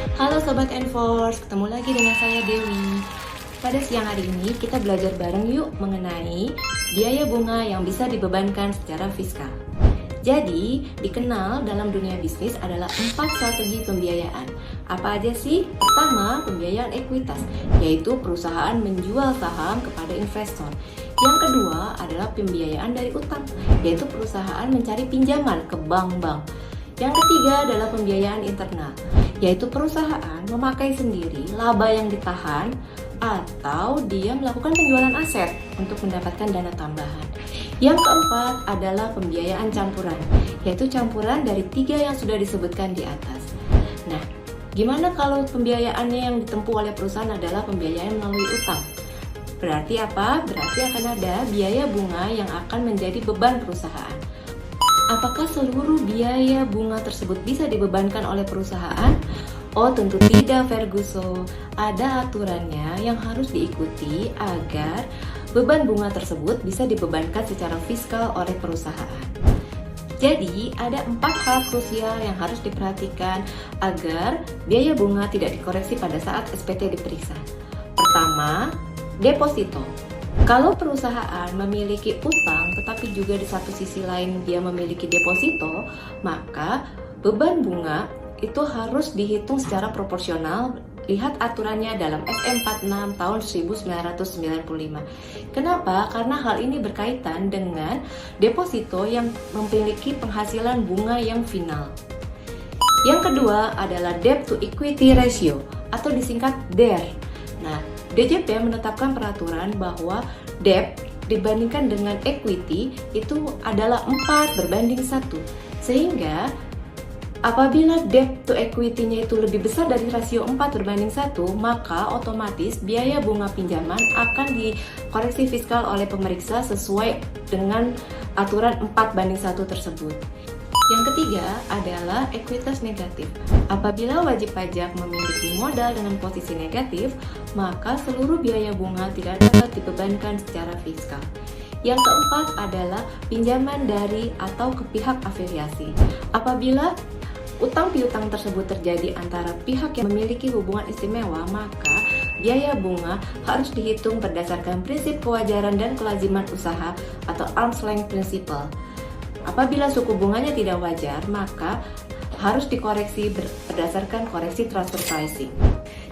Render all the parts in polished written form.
Halo Sobat Enforce, ketemu lagi dengan saya Dewi. Pada siang hari ini kita belajar bareng yuk mengenai biaya bunga yang bisa dibebankan secara fiskal. Jadi, dikenal dalam dunia bisnis adalah 4 strategi pembiayaan. Apa aja sih? Pertama, pembiayaan ekuitas, yaitu perusahaan menjual saham kepada investor. Yang kedua adalah pembiayaan dari utang, yaitu perusahaan mencari pinjaman ke bank-bank. Yang ketiga adalah pembiayaan internal, yaitu perusahaan memakai sendiri laba yang ditahan atau dia melakukan penjualan aset untuk mendapatkan dana tambahan. Yang keempat adalah pembiayaan campuran, yaitu campuran dari 3 yang sudah disebutkan di atas. Nah, gimana kalau pembiayaannya yang ditempuh oleh perusahaan adalah pembiayaan melalui utang? Berarti apa? Berarti akan ada biaya bunga yang akan menjadi beban perusahaan. Apakah seluruh biaya bunga tersebut bisa dibebankan oleh perusahaan? Oh, tentu tidak, Ferguson. Ada aturannya yang harus diikuti agar beban bunga tersebut bisa dibebankan secara fiskal oleh perusahaan. Jadi, ada 4 hal krusial yang harus diperhatikan agar biaya bunga tidak dikoreksi pada saat SPT diperiksa. Pertama, deposito. Kalau perusahaan memiliki utang tetapi juga di satu sisi lain dia memiliki deposito, maka beban bunga itu harus dihitung secara proporsional. Lihat aturannya dalam SM46 tahun 1995. Kenapa? Karena hal ini berkaitan dengan deposito yang memiliki penghasilan bunga yang final. Yang kedua adalah debt to equity ratio atau disingkat DER. Nah, DJP menetapkan peraturan bahwa debt dibandingkan dengan equity itu adalah 4:1. Sehingga apabila debt to equity-nya itu lebih besar dari rasio 4:1, maka otomatis biaya bunga pinjaman akan dikoreksi fiskal oleh pemeriksa sesuai dengan aturan 4:1 tersebut. Yang ketiga adalah ekuitas negatif. Apabila wajib pajak memiliki modal dengan posisi negatif, maka seluruh biaya bunga tidak dapat dibebankan secara fiskal. Yang keempat adalah pinjaman dari atau ke pihak afiliasi. Apabila utang piutang tersebut terjadi antara pihak yang memiliki hubungan istimewa, maka biaya bunga harus dihitung berdasarkan prinsip kewajaran dan kelaziman usaha atau arm's length principle. Apabila suku bunganya tidak wajar, maka harus dikoreksi berdasarkan koreksi transfer pricing.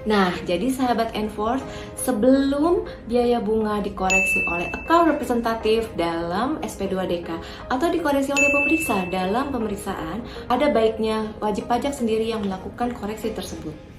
Nah, jadi sahabat Enforce, sebelum biaya bunga dikoreksi oleh account representatif dalam SP2DK atau dikoreksi oleh pemeriksa dalam pemeriksaan, ada baiknya wajib pajak sendiri yang melakukan koreksi tersebut.